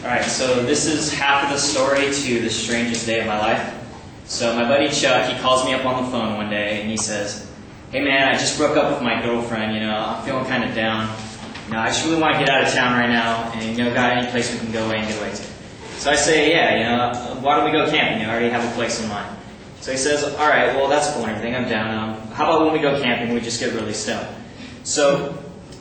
Alright, so this is half of the story to the strangest day of my life. So my buddy Chuck, he calls me up on the phone one day and he says, "Hey man, I just broke up with my girlfriend, I'm feeling kind of down. I just really want to get out of town right now and, got any place we can go away and get away to." So I say, yeah, why don't we go camping? I already have a place in mind. So he says, alright, well that's cool and everything, I'm down. How about when we go camping, we just get really stoned? So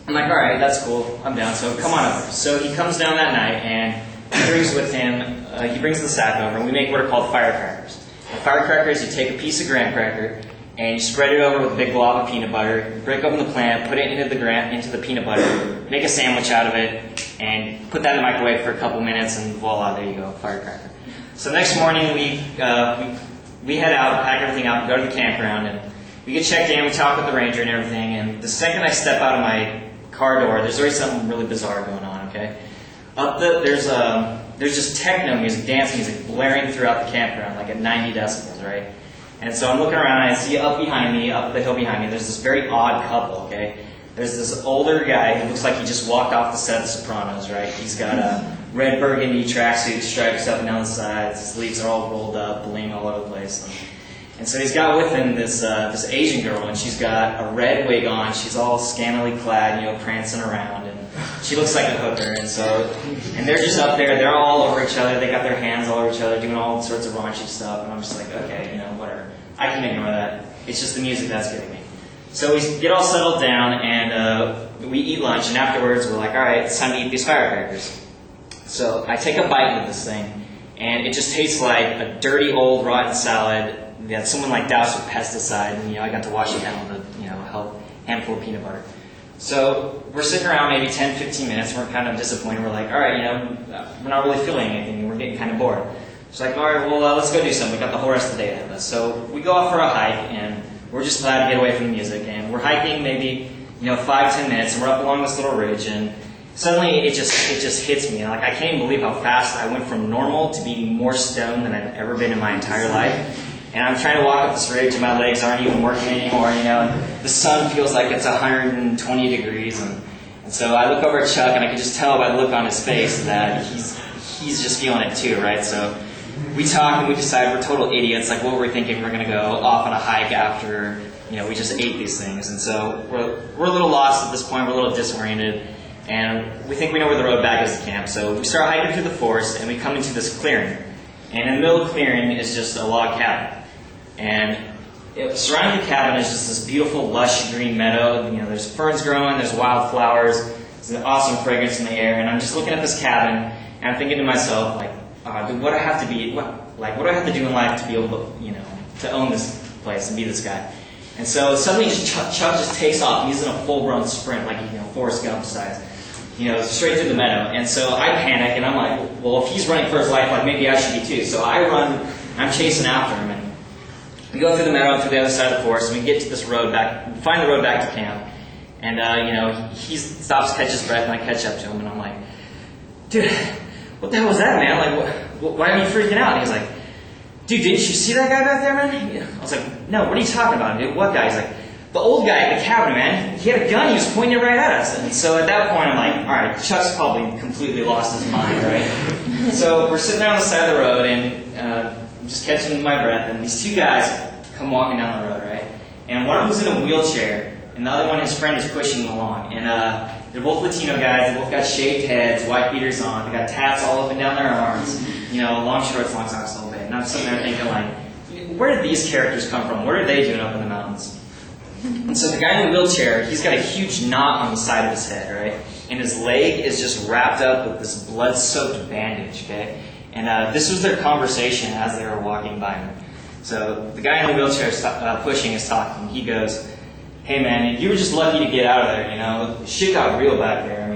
I'm like, alright, that's cool, I'm down, so come on over. So he comes down that night and he brings with him, he brings the sack over and we make what are called firecrackers. And firecrackers, you take a piece of graham cracker and you spread it over with a big blob of peanut butter, you break open the plant, put it into the peanut butter, make a sandwich out of it, and put that in the microwave for a couple minutes and voila, there you go, firecracker. So next morning we head out, pack everything up, go to the campground, and we get checked in, we talk with the ranger and everything, and the second I step out of my car door, there's already something really bizarre going on, okay? There's just techno music, dance music blaring throughout the campground, like at 90 decibels, right? And so I'm looking around and I see up the hill behind me, there's this very odd couple, okay? There's this older guy who looks like he just walked off the set of The Sopranos, right? He's got a red burgundy tracksuit, stripes up and down the sides, his sleeves are all rolled up, bling all over the place. And so he's got with him this Asian girl, and she's got a red wig on, she's all scantily clad, prancing around, and she looks like a hooker, and they're just up there, they're all over each other, they got their hands all over each other, doing all sorts of raunchy stuff, and I'm just like, okay, whatever. I can ignore that. It's just the music that's getting me. So we get all settled down, and we eat lunch, and afterwards we're like, alright, it's time to eat these firecrackers. So I take a bite of this thing, and it just tastes like a dirty old rotten salad that someone doused with pesticide, and I got to wash it down with a handful of peanut butter. So we're sitting around maybe 10, 15 minutes, and we're kind of disappointed. We're like, alright, we're not really feeling anything, we're getting kind of bored. It's like, alright, well, let's go do something. We got the whole rest of the day ahead of us. So we go off for a hike, and we're just glad to get away from the music. And we're hiking maybe, 5-10 minutes, and we're up along this little ridge, and suddenly it just hits me. I can't even believe how fast I went from normal to being more stoned than I've ever been in my entire life. And I'm trying to walk up this ridge, and my legs aren't even working anymore, and the sun feels like it's 120 degrees. And so I look over at Chuck, and I can just tell by the look on his face that he's just feeling it too, right? So we talk, and we decide we're total idiots. What were we thinking? We're going to go off on a hike after, we just ate these things. And so we're a little lost at this point. We're a little disoriented. And we think we know where the road back is to camp. So we start hiking through the forest, and we come into this clearing. And in the middle of the clearing is just a log cabin. And surrounding the cabin is just this beautiful, lush green meadow. There's ferns growing, there's wildflowers, there's an awesome fragrance in the air. And I'm just looking at this cabin, and I'm thinking to myself, what do I have to do in life to be able to, to own this place and be this guy? And so suddenly Chuck just takes off. He's in a full-blown sprint, Forrest Gump size, straight through the meadow. And so I panic, and I'm like, well, if he's running for his life, maybe I should be too. So I run, I'm chasing after him, and we go through the meadow, through the other side of the forest, and we get to this road back, we find the road back to camp. And, he stops, catches breath, and I catch up to him, and I'm like, dude, what the hell was that, man? Why are you freaking out? And he's like, dude, didn't you see that guy back there, man? I was like, no, what are you talking about, dude? What guy? He's like, the old guy at the cabin, man. He had a gun, he was pointing it right at us. And so at that point, I'm like, alright, Chuck's probably completely lost his mind, right? So we're sitting there on the side of the road, and I'm just catching my breath, and these two guys come walking down the road, right? And one of them's in a wheelchair, and the other one, his friend, is pushing him along. And they're both Latino guys, they both got shaved heads, white beaters on, they got tats all up and down their arms, long shorts, long socks, a little bit. And I'm sitting there thinking, where did these characters come from? What are they doing up in the mountains? And so the guy in the wheelchair, he's got a huge knot on the side of his head, right? And his leg is just wrapped up with this blood-soaked bandage, okay? And this was their conversation as they were walking by me. So the guy in the wheelchair pushing is talking. He goes, hey man, you were just lucky to get out of there, Shit got real back there.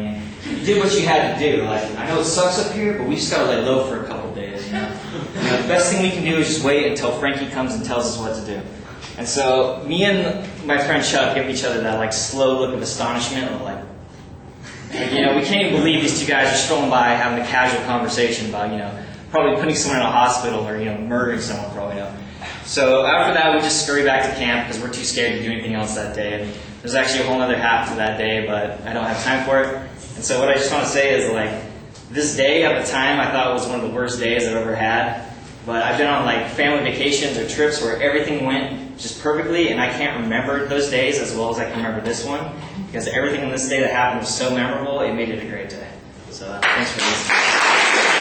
You did what you had to do. I know it sucks up here, but we just gotta lay low for a couple days, The best thing we can do is just wait until Frankie comes and tells us what to do. And so me and my friend Chuck give each other that slow look of astonishment of we can't even believe these two guys are strolling by having a casual conversation about, probably putting someone in a hospital or, murdering someone probably. So after that, we just scurry back to camp because we're too scared to do anything else that day. And there's actually a whole other half to that day, but I don't have time for it. And so what I just want to say is This day at the time I thought was one of the worst days I've ever had. But I've been on like family vacations or trips where everything went just perfectly, and I can't remember those days as well as I can remember this one, because everything in this day that happened was so memorable, it made it a great day. So thanks for listening.